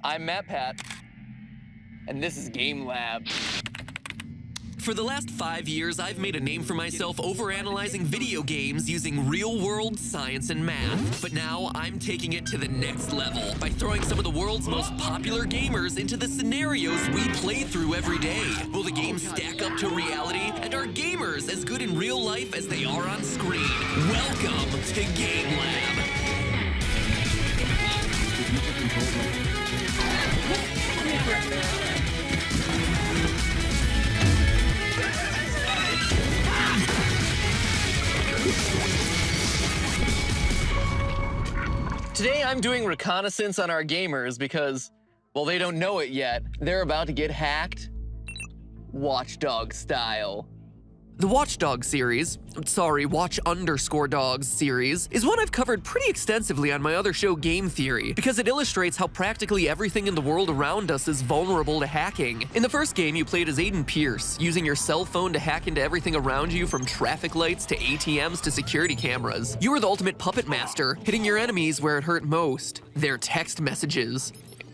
I'm MatPat, and this is Game Lab. For the last 5 years, I've made a name for myself overanalyzing video games using real-world science and math. But now, I'm taking it to the next level by throwing some of the world's most popular gamers into the scenarios we play through every day. Will the games stack up to reality? And are gamers as good in real life as they are on screen? Welcome to Game Lab. Today I'm doing reconnaissance on our gamers because, well, they don't know it yet. They're about to get hacked, Watchdog style. The Watchdog series, Watch_Dogs series, is one I've covered pretty extensively on my other show Game Theory, because it illustrates how practically everything in the world around us is vulnerable to hacking. In the first game, you played as Aiden Pierce, using your cell phone to hack into everything around you, from traffic lights to ATMs to security cameras. You were the ultimate puppet master, hitting your enemies where it hurt most, their text messages.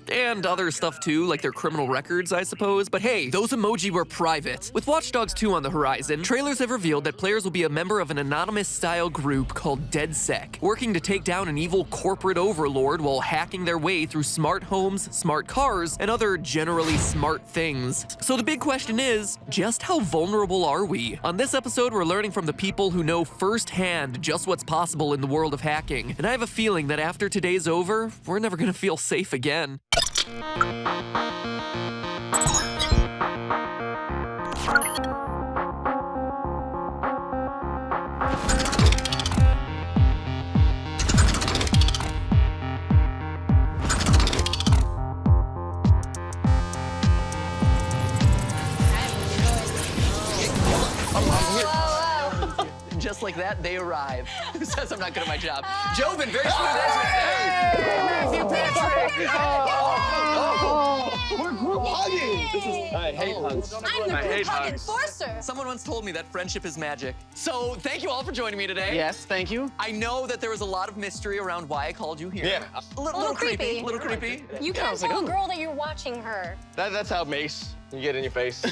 And other stuff too, like their criminal records, I suppose. But hey, those emoji were private. With Watch Dogs 2 on the horizon, trailers have revealed that players will be a member of an anonymous-style group called DedSec, working to take down an evil corporate overlord while hacking their way through smart homes, smart cars, and other generally smart things. So the big question is, just how vulnerable are we? On this episode, we're learning from the people who know firsthand just what's possible in the world of hacking. And I have a feeling that after today's over, we're never gonna feel safe again. Just like that, they arrive. Who says I'm not good at my job? Joven, very smooth entrance. Matthew Patrick! We're group hugging! This is, I hate hugs. I'm the group hug enforcer. Someone once told me that friendship is magic. So thank you all for joining me today. Yes, thank you. I know that there was a lot of mystery around why I called you here. Yeah. A little creepy. creepy. Little creepy. You can't tell a girl that you're watching her. That's how Mace, you get in your face.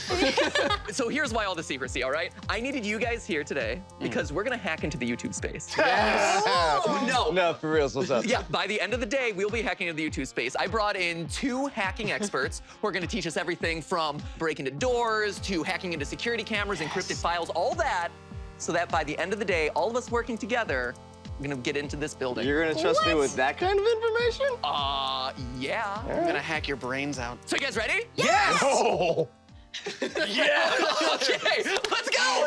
So here's why all the secrecy, all right? I needed you guys here today because we're gonna hack into the YouTube space. No, for real, what's up? Yeah, by the end of the day, we'll be hacking into the YouTube space. I brought in 2 hacking experts who are gonna teach us everything from breaking into doors to hacking into security cameras, encrypted files, all that, so that by the end of the day, all of us working together, we're gonna get into this building. You're gonna trust me with that kind of information? Yeah. I'm gonna hack your brains out. So you guys ready? Yes! Oh. Yeah! Okay, let's go!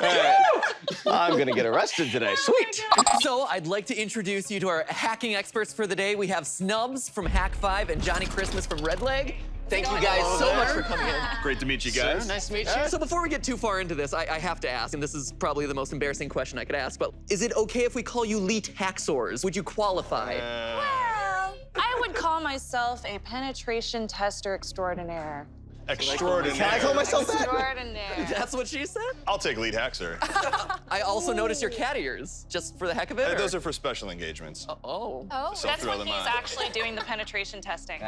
I'm gonna get arrested today. Sweet. So I'd like to introduce you to our hacking experts for the day. We have Snubs from Hack5 and Johnny Christmas from Redleg. Thank you guys so much for coming in. Great to meet you guys. Sir, nice to meet you. So before we get too far into this, I have to ask, and this is probably the most embarrassing question I could ask, but is it okay if we call you Leet Hacksaws? Would you qualify? Well, I would call myself a penetration tester extraordinaire. Extraordinary. Can I call myself that? Extraordinaire. That's what she said? I'll take lead hack, sir. I also noticed your cat ears, just for the heck of it. Those are for special engagements. oh. So That's throw when them he's on. actually doing the penetration testing.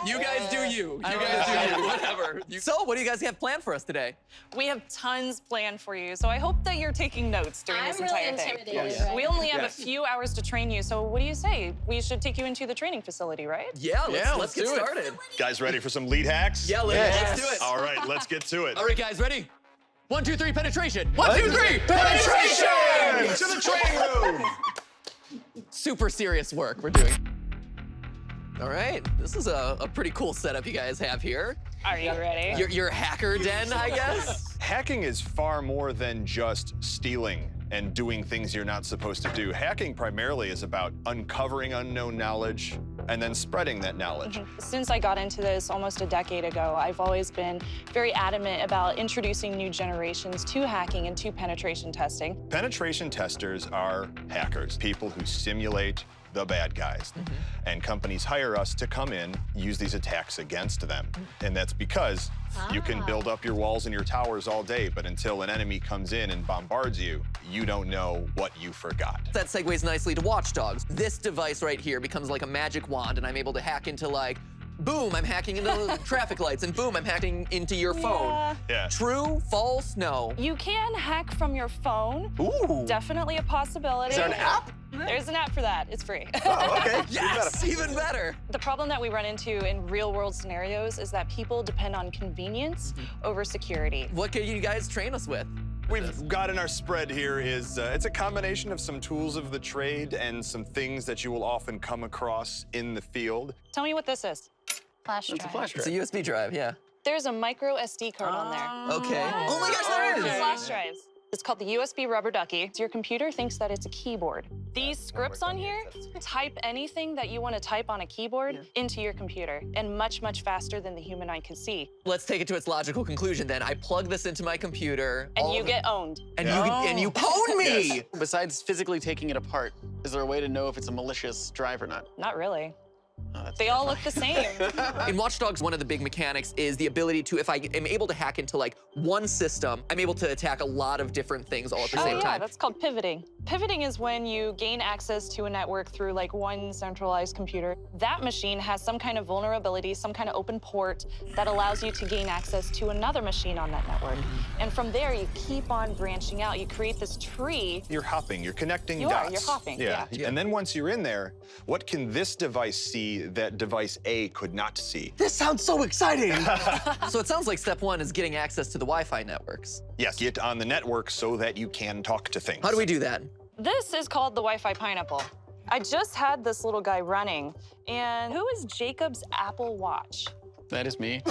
You guys do you. You guys do you, whatever. So what do you guys have planned for us today? We have tons planned for you, so I hope that you're taking notes during I'm this really entire thing. intimidated. Right? We only have a few hours to train you, so what do you say? We should take you into the training facility, right? Yeah, let's let's get do it. started. Guys ready for some lead hacks? Yeah, let's do it. All right, let's get to it. All right, guys, ready? 1, 2, 3, penetration. 1, 2, 3, penetration! To the training room! Super serious work we're doing. All right, this is a pretty cool setup you guys have here. Are you ready? Your hacker den, I guess? Hacking is far more than just stealing and doing things you're not supposed to do. Hacking primarily is about uncovering unknown knowledge and then spreading that knowledge. Since I got into this almost a decade ago, I've always been very adamant about introducing new generations to hacking and to penetration testing. Penetration testers are hackers, people who simulate the bad guys. And companies hire us to come in, use these attacks against them. And that's because you can build up your walls and your towers all day, but until an enemy comes in and bombards you, you don't know what you forgot. That segues nicely to Watch Dogs. This device right here becomes like a magic wand, and I'm able to hack into like, boom, I'm hacking into traffic lights, and boom, I'm hacking into your phone. Yeah. True, false, no. You can hack from your phone. Ooh. Definitely a possibility. Is there an app? There's an app for that. It's free. Oh, okay. Yes, even better. The problem that we run into in real-world scenarios is that people depend on convenience over security. What can you guys train us with? We've got in our spread here is, it's a combination of some tools of the trade and some things that you will often come across in the field. Tell me what this is. Flash drive. It's a flash It's a drive. USB drive, yeah. There's a micro SD card on there. Okay. Oh my gosh, there is! Flash drives. It's called the USB rubber ducky. Your computer thinks that it's a keyboard. These scripts on here type anything that you want to type on a keyboard into your computer, and much, much faster than the human eye can see. Let's take it to its logical conclusion then. I plug this into my computer. And you get owned. And you pwn me! Besides physically taking it apart, is there a way to know if it's a malicious drive or not? Not really. Oh, that's They all look the same. In Watch Dogs, one of the big mechanics is the ability to, if I am able to hack into like one system, I'm able to attack a lot of different things all at the same yeah, time. that's called pivoting. Pivoting is when you gain access to a network through like one centralized computer. That machine has some kind of vulnerability, some kind of open port that allows you to gain access to another machine on that network. And from there, you keep on branching out. You create this tree. You're hopping, you're connecting You dots. are, you're hopping, yeah. And then once you're in there, what can this device see that device A could not see? This sounds so exciting. So it sounds like step one is getting access to the Wi-Fi networks. Yes, get on the network so that you can talk to things. How do we do that? This is called the Wi-Fi pineapple. I just had this little guy running. And who is Jacob's Apple Watch? That is me.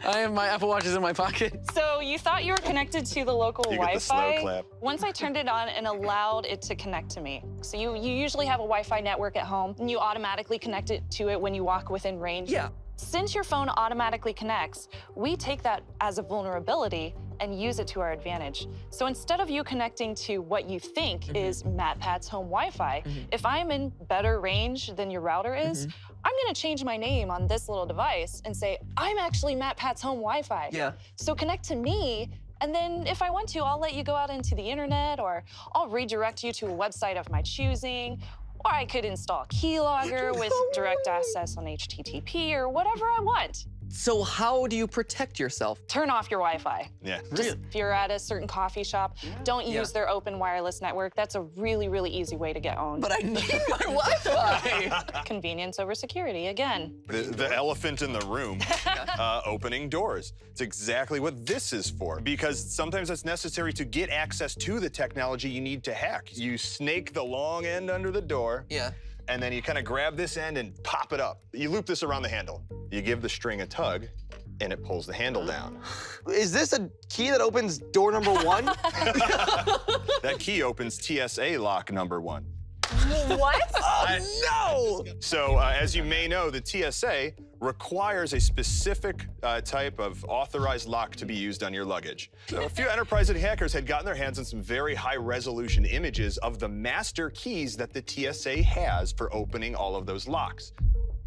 My Apple Watch is in my pocket. So you thought you were connected to the local You get the slow Wi-Fi. clap. Once I turned it on and allowed it to connect to me. So you usually have a Wi-Fi network at home, and you automatically connect it to it when you walk within range. Yeah. Since your phone automatically connects, we take that as a vulnerability and use it to our advantage. So instead of you connecting to what you think is MatPat's home Wi-Fi, if I'm in better range than your router is, I'm gonna change my name on this little device and say, I'm actually MatPat's home Wi-Fi. Yeah. So connect to me, and then if I want to, I'll let you go out into the internet, or I'll redirect you to a website of my choosing, or I could install Keylogger with direct access on HTTP or whatever I want. So how do you protect yourself? Turn off your Wi-Fi. Yeah. Just if you're at a certain coffee shop, don't use their open wireless network. That's a really, really easy way to get owned. But I need my Wi-Fi. Convenience over security, again. The elephant in the room, opening doors. It's exactly what this is for, because sometimes it's necessary to get access to the technology you need to hack. You snake the long end under the door, Yeah. and then you kind of grab this end and pop it up. You loop this around the handle. You give the string a tug, and it pulls the handle down. Is this a key that opens door number 1? That key opens TSA lock number 1. What? No! So, as you may know, the TSA requires a specific type of authorized lock to be used on your luggage. So a few enterprise hackers had gotten their hands on some very high-resolution images of the master keys that the TSA has for opening all of those locks.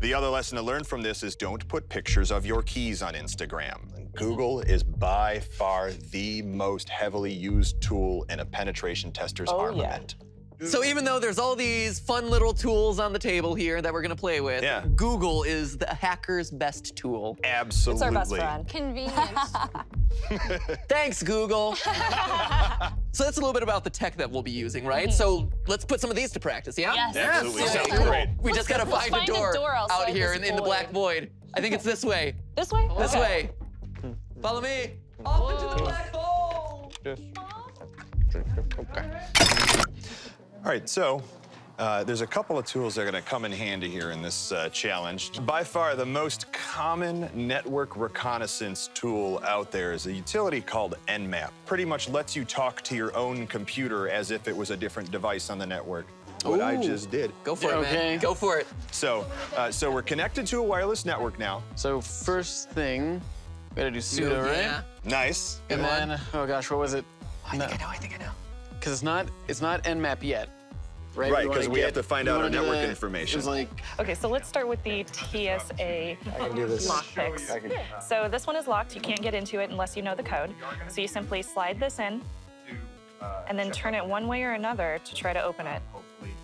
The other lesson to learn from this is don't put pictures of your keys on Instagram. Google is by far the most heavily used tool in a penetration tester's armament. So even though there's all these fun little tools on the table here that we're gonna play with, Google is the hacker's best tool. Absolutely. It's our best friend. Convenience. Thanks, Google. So that's a little bit about the tech that we'll be using, right? So let's put some of these to practice, yeah? Yes. Absolutely. Okay, Sounds cool. great. We just gotta let's find a find a door, door out outside here this in the black void. I think it's this way. This way? This Okay. way. Follow me. Off into the black hole. All right, so there's a couple of tools that are gonna come in handy here in this challenge. By far, the most common network reconnaissance tool out there is a utility called Nmap. Pretty much lets you talk to your own computer as if it was a different device on the network. What I just did. Go for it, man. Okay. Go for it. So we're connected to a wireless network now. So first thing, we gotta do sudo, Yeah. right? Nice. And then, oh gosh, what was it? I think I know. Because it's not Nmap yet. right? Right, because we have to find out our network It information. was like, Okay, so let's start with the TSA lock picks. So this one is locked. You can't get into it unless you know the code. So you simply slide this in and then turn it one way or another to try to open it.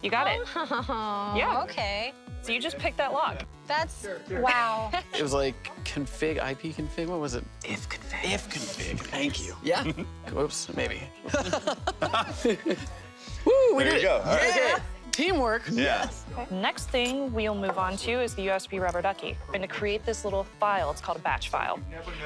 You got it. Oh, Yeah. okay. So you just pick that lock. That's, wow. it was like config, IP config, what was it? If config. If config, thank you. Yeah. Whoops, maybe. Woo, we There did you it. go. All right. Okay, teamwork. Yeah. Next thing we'll move on to is the USB rubber ducky. We're gonna create this little file. It's called a batch file.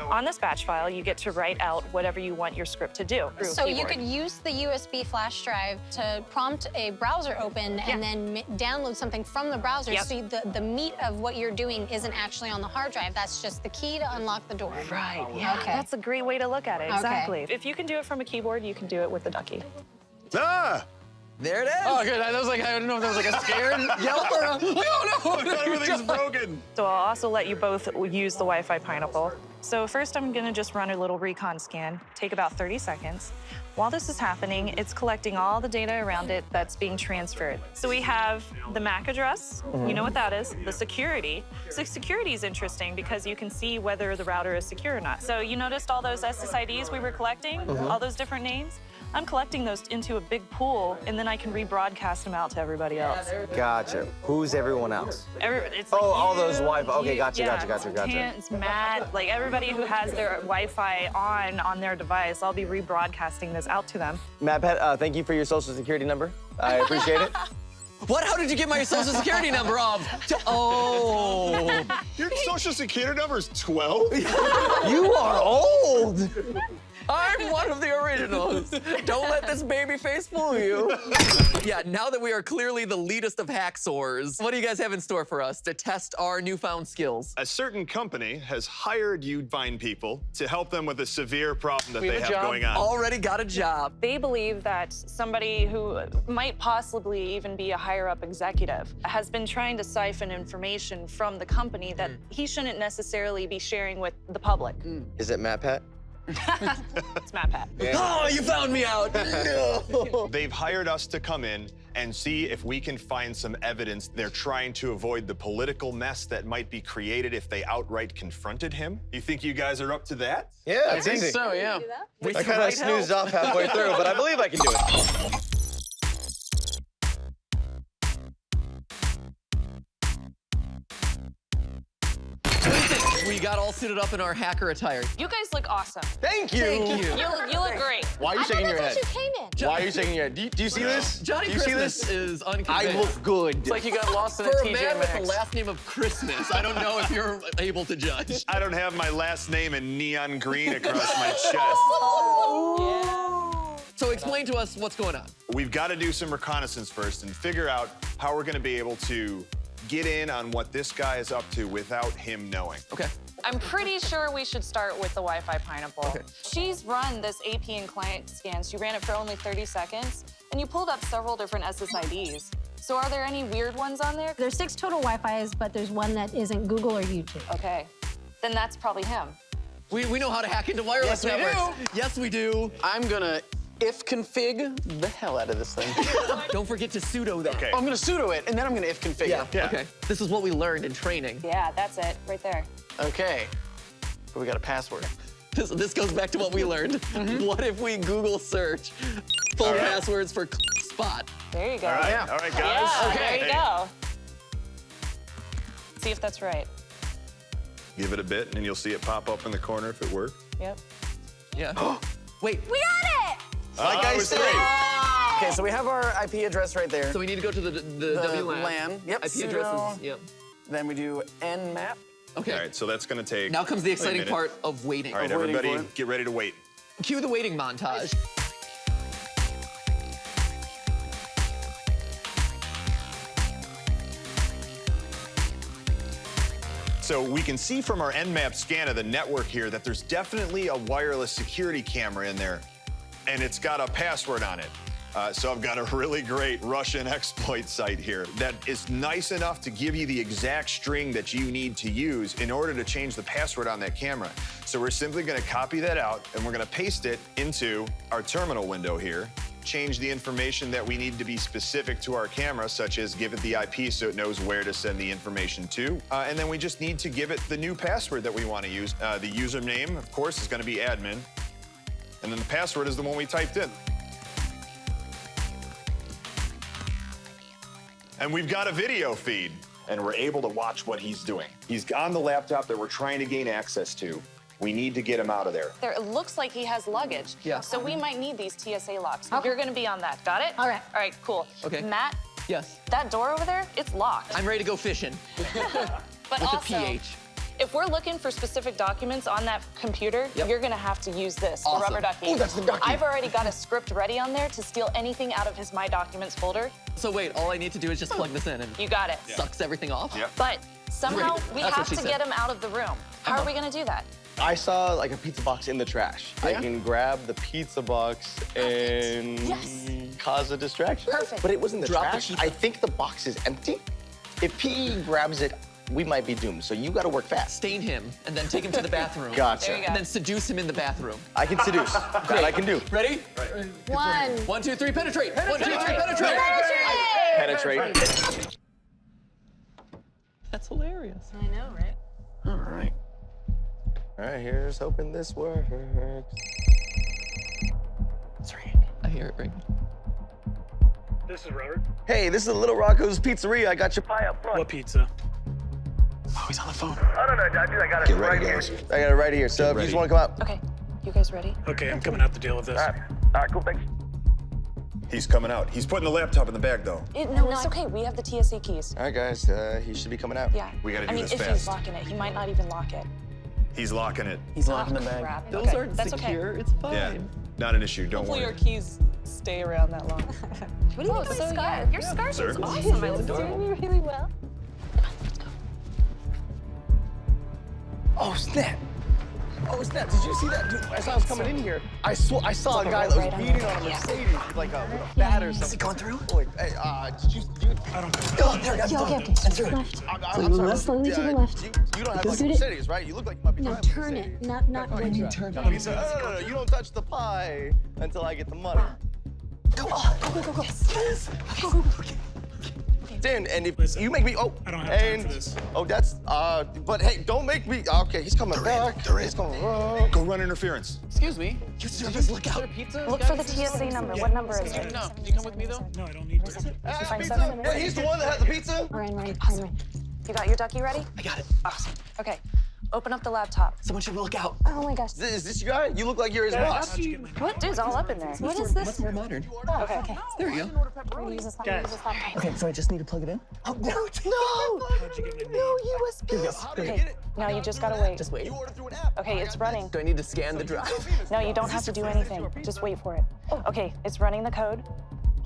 On this batch file, you get to write out whatever you want your script to do. through a So you keyboard. could use the USB flash drive to prompt a browser open and then download something from the browser. Yep. So the meat of what you're doing isn't actually on the hard drive. That's just the key to unlock the door. Right, yeah. Okay. That's a great way to look at it, Okay. exactly. If you can do it from a keyboard, you can do it with the ducky. Ah! There it is. Oh, good. That was like, I don't know if that was like a scared yell or a, oh no, Everything's broken. So I'll also let you both use the Wi-Fi pineapple. So first I'm gonna just run a little recon scan, take about 30 seconds. While this is happening, it's collecting all the data around it that's being transferred. So we have the MAC address, you know what that is, the security. So security is interesting because you can see whether the router is secure or not. So you noticed all those SSIDs we were collecting, all those different names? I'm collecting those into a big pool, and then I can rebroadcast them out to everybody else. Gotcha. Who's everyone else? It's like all you, those Wi-Fi. Okay, gotcha, yeah, gotcha. It's Matt, like everybody who has their Wi-Fi on their device, I'll be rebroadcasting this out to them. MatPat, thank you for your social security number. I appreciate it. What? How did you get my social security number off? Oh. Your social security number is 12? You are old. I'm one of the originals. Don't let this baby face fool you. Yeah, now that we are clearly the leadest of hacksaws, what do you guys have in store for us to test our newfound skills? A certain company has hired you fine people to help them with a severe problem that We have they a have job. going on. Already got a job. They believe that somebody who might possibly even be a higher-up executive has been trying to siphon information from the company that he shouldn't necessarily be sharing with the public. Is it MatPat? It's MatPat. Oh, you found me out. No. They've hired us to come in and see if we can find some evidence they're trying to avoid the political mess that might be created if they outright confronted him. You think you guys are up to that? Yeah, I think so, yeah. With I the kind of right snoozed help. off halfway through, but I believe I can do it. We got all suited up in our hacker attire. You guys look awesome. Thank you. You look great. Why are you I thought shaking your that's head? what you came in. Why are you shaking your head? Do you see this? Johnny do you see Christmas this? is I unconvinced. look good. It's like you got lost in a For a TJ man with the Maxx. last name of Christmas, I don't know if you're able to judge. I don't have my last name in neon green across my chest. So explain to us what's going on. We've got to do some reconnaissance first and figure out how we're going to be able to get in on what this guy is up to without him knowing. Okay. I'm pretty sure we should start with the Wi-Fi pineapple. Okay. She's run this AP and client scan. She ran it for only 30 seconds, and you pulled up several different SSIDs. So are there any weird ones on there? There's 6 total Wi-Fis, but there's one that isn't Google or YouTube. Okay, then that's probably him. We know how to hack into wireless Yes, we networks. do. Yes, we do. I'm gonna if config the hell out of this thing. Don't forget to sudo that. Okay. I'm gonna sudo it, and then I'm gonna if configure. Yeah. Okay. This is what we learned in training. Yeah, that's it, right there. Okay. But we got a password. This goes back to what we learned. What if we Google search full passwords for spot? There you go. All right, Yeah. all right, guys. Yeah, there you Hey, go. See if that's right. Give it a bit, and you'll see it pop up in the corner if it works. Yep. Yeah. Wait. We got it! Like I it was said. great. Okay, so we have our IP address right there. So we need to go to the WLAN. LAN. Yep, IP sudo. addresses. Yep. Then we do nmap. Okay. All right, so that's going to take. Now comes the exciting minute. part of waiting. All right, waiting everybody, for it. get ready to wait. Cue the waiting montage. So we can see from our Nmap scan of the network here that there's definitely a wireless security camera in there, and it's got a password on it. So I've got a really great Russian exploit site here that is nice enough to give you the exact string that you need to use in order to change the password on that camera. So we're simply gonna copy that out and we're gonna paste it into our terminal window here. change the information that we need to be specific to our camera, such as give it the IP so it knows where to send the information to. And then we just need to give it the new password that we want to use. The username, of course, is going to be admin. And then the password is the one we typed in. And we've got a video feed, and we're able to watch what he's doing. He's on the laptop that we're trying to gain access to. We need to get him out of there. It looks like he has luggage. Yeah. So we might need these TSA locks. Okay. You're gonna be on that, got it? All right. All right, cool. Okay. Matt, Yes. that door over there, it's locked. I'm ready to go fishing. But With also, a PH. if we're looking for specific documents on that computer, Yep. you're gonna have to use this, the Awesome. rubber ducky. Ooh, that's the ducky. I've already got a script ready on there to steal anything out of his My Documents folder. So wait, all I need to do is just plug this in and You got it. sucks everything off? Yep. But somehow Great. we That's have what she to said. get him out of the room. How are we gonna do that? I saw like a pizza box in the trash. I Yeah? can grab the pizza box and Yes. cause a distraction. Perfect. But it was in the Drop the trash. pizza. I think the box is empty. If PE grabs it, we might be doomed. So you got to work fast. Stain him and then take him to the bathroom. Gotcha. There you go. And then seduce him in the bathroom. I can seduce. That I can do. Ready? 1. 1, 2, 3, penetrate. 1, 2, 3, penetrate. Penetrate. That's hilarious. I know, right? All right. All right, here's hoping this works. Sorry, I hear it right. This is Robert. Hey, this is Little Rocco's Pizzeria. I got your pie up front. What pizza? Oh, he's on the phone. Oh, no, dude, I got it right here. I got it right here. So if you just want to come out. Okay, you guys ready? Okay, I'm coming out to deal with this. All right, cool, thanks. He's coming out. He's putting the laptop in the bag, though. No, it's okay. We have the TSA keys. All right, guys, he should be coming out. Yeah. We gotta do I mean, this if fast. he's locking it, he might not even lock it. He's locking it. He's locking the Crap. bag. Those Okay, aren't that's secure. okay. It's fine. Yeah, not an issue. Don't Hopefully worry. your keys stay around that long. What do you think of my so scarf? yeah, your scarf Sir? is awesome. I look Doing really well. Oh, snap. Oh, snap. Did you see that? Dude, as I was coming in here, I saw a guy that was right on beating there. on a Mercedes with like a bat or something. Is he going through? Oh, hey, did you? I don't Oh, there, that's Okay, okay. That's right. Left. I'm sorry. Slowly to the left. You don't have like a Do it. Mercedes, right? You look like you might be No, driving a turn Mercedes. it. Not when you turn No, you don't touch the pie until I get the money. Go, go. Yes. Go. Dan, and if Listen, you make me, oh, I don't have time and, for this. oh, that's, but hey, don't make me, okay, he's coming back. He's coming back. Go run interference. Excuse me. You service, look out. Look for the TSA number. What number is it? No, can you come with me though? No, I don't need to. find Pizza? something? Hey, he's the one that has the pizza? Ryan. You got your ducky ready? I got it. Awesome. Okay, open up the laptop. Someone should look out. Oh my gosh. Is this your guy? You look like you're his boss. What? Dude's all up in there. What is this? More modern. Okay. There you go. We're gonna use this Guys. laptop. Okay, so I just need to plug it in? No, How'd you get my name? USB. How did you Okay, get it? now you just gotta wait. Just wait. You ordered through an app. Okay, it's running. Do I need to scan the drive? No, you don't have to do anything. Just wait for it. Okay, it's running the code.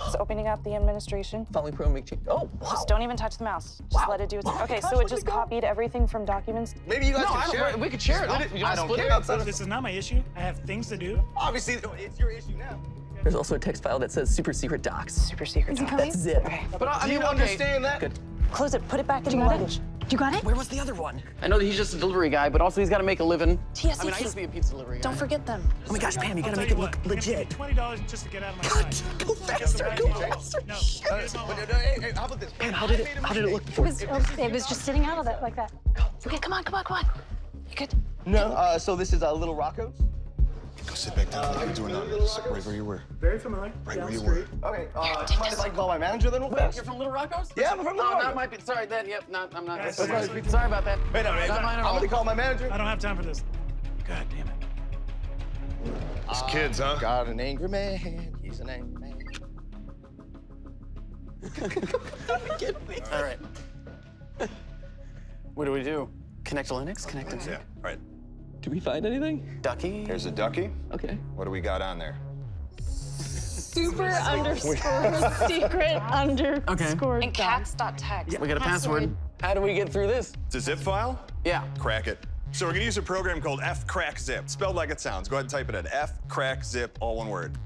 It's opening up the administration. Following pro make change. Oh, wow. Just don't even touch the mouse. Just let it do its. Okay, so it just copied everything from documents. Maybe you guys can share it. We could share it. I don't care. This is not my issue. I have things to do. Obviously, it's your issue now. There's also a text file that says super secret docs. Super secret. doc. That's zip. But I mean, understand that? Good. Close it. Put it back in You the got luggage. it? You got it? Where was the other one? I know that he's just a delivery guy, but also he's got to make a living. TSA I mean, I used to be a pizza delivery guy. Don't forget them. Oh my gosh, Pam, you I'll gotta tell make it what, look you're legit. gonna pay $20 just to get out of my sight. Go faster, go faster. No. Hey, how about this? Man, how did it look before? It was just sitting out of that like that. Okay, come on. You good? No, so this is Little Rocco's? Go sit back down. What are you doing now? Sit right where you were. Very familiar. Right Down where you the were. street. Okay, do you mind if I call my manager then real fast? You're from Little Rocco's? Yeah, I'm from Little Oh, Rocco's. that might be. Sorry, then. Yep, I'm not. Guys, Sorry about that. Wait, Not mine at I'm all. gonna call my manager. I don't have time for this. God damn it. These kids, huh? Got an angry man. He's an angry man. All right. What do we do? Connect to Linux? Connect to Yeah, right. Do we find anything? Ducky? Here's a ducky. Okay. What do we got on there? Super underscore secret underscore. And cats.txt. We got a password. How do we get through this? It's a zip file? Yeah. Crack it. So we're gonna use a program called fcrackzip, spelled like it sounds. Go ahead and type it in. fcrackzip, all one word.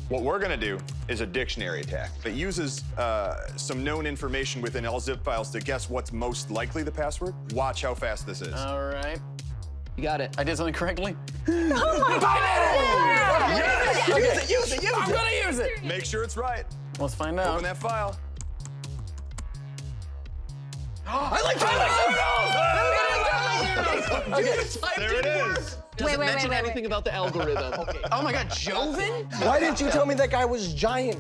What we're gonna do is a dictionary attack that uses some known information within all zip files to guess what's most likely the password. Watch how fast this is. All right. You got it. I did something correctly. Yes! Use it! I'm gonna use it. Make sure it's right. Let's find out. Open that file. I like There it is. Doesn't wait, mention wait, anything about the algorithm. Oh my God, Joven? Why didn't you tell me that guy was giant?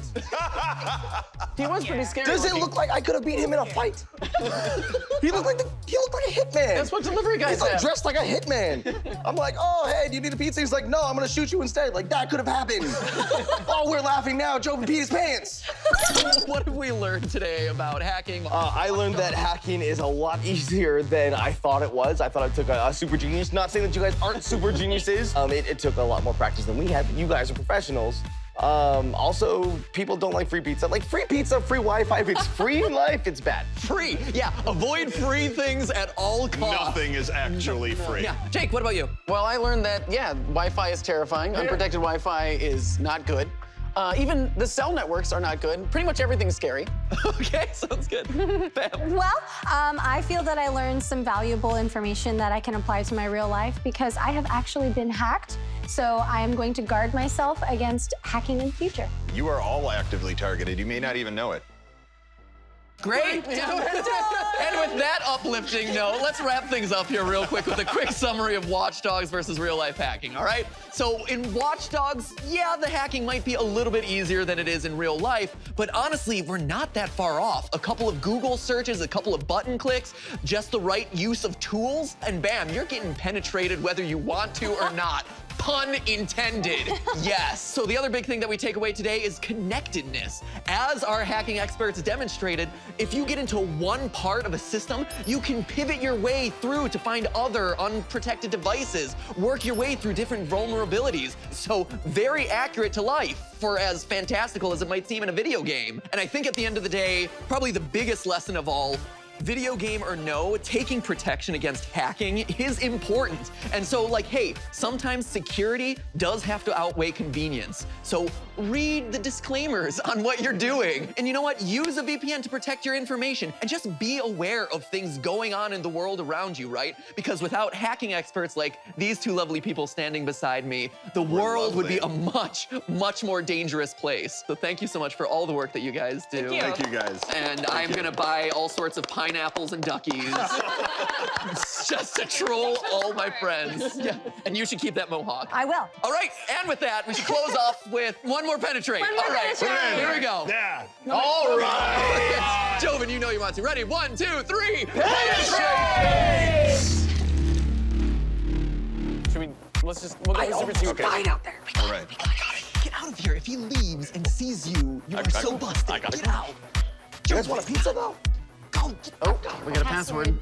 He was pretty scary. Does it looking. look like I could have beat him in a fight? He looked like a hitman. That's what delivery guys He's like have. dressed like a hitman. I'm like, oh, hey, do you need a pizza? He's like, no, I'm gonna shoot you instead. Like, that could have happened. Oh, we're laughing now. Joven peed his pants. What have we learned today about hacking? I learned that hacking is a lot easier than I thought it was. I thought it took a super genius. Not saying that you guys aren't super geniuses. It took a lot more practice than we had, but you guys are professionals. Also, people don't like free pizza. Like, free pizza, free Wi-Fi. If it's free in life, it's bad. Free. Yeah, avoid free things at all costs. Nothing is actually free. Yeah, Jake, what about you? Well, I learned that, yeah, Wi-Fi is terrifying. Unprotected Wi-Fi is not good. Even the cell networks are not good. Pretty much everything's scary. Okay, sounds good. Bam. Well, I feel that I learned some valuable information that I can apply to my real life because I have actually been hacked. So I am going to guard myself against hacking in the future. You are all actively targeted. You may not even know it. Great. And with that uplifting note, let's wrap things up here real quick with a quick summary of Watch Dogs versus real life hacking, all right? So in Watch Dogs, yeah, the hacking might be a little bit easier than it is in real life, but honestly, we're not that far off. A couple of Google searches, a couple of button clicks, just the right use of tools, and bam, you're getting penetrated whether you want to or not. Pun intended. Yes. So the other big thing that we take away today is connectedness. As our hacking experts demonstrated, if you get into one part of a system, you can pivot your way through to find other unprotected devices, work your way through different vulnerabilities. So very accurate to life for as fantastical as it might seem in a video game. And I think at the end of the day, probably the biggest lesson of all, video game or no, taking protection against hacking is important. And so, like, hey, sometimes security does have to outweigh convenience. So read the disclaimers on what you're doing. And you know what? Use a VPN to protect your information and just be aware of things going on in the world around you, right? Because without hacking experts like these two lovely people standing beside me, the world would be a much, much more dangerous place. So thank you so much for all the work that you guys do. Thank you guys. And I'm gonna buy all sorts of pineapples and duckies just to troll all my friends. Yeah. And you should keep that mohawk. I will. All right, and with that, we should close off with one more penetrate. One more all right, penetrate. here we go. Yeah. All right. Joven, you know you want to. Ready? 1, 2, 3. Penetrate! Should we, we'll go super secret. Fine out there. All right. Get out of here. If he leaves and sees you, you are so busted. Get out. You guys want a pizza, though? Go. Oh, we got a password.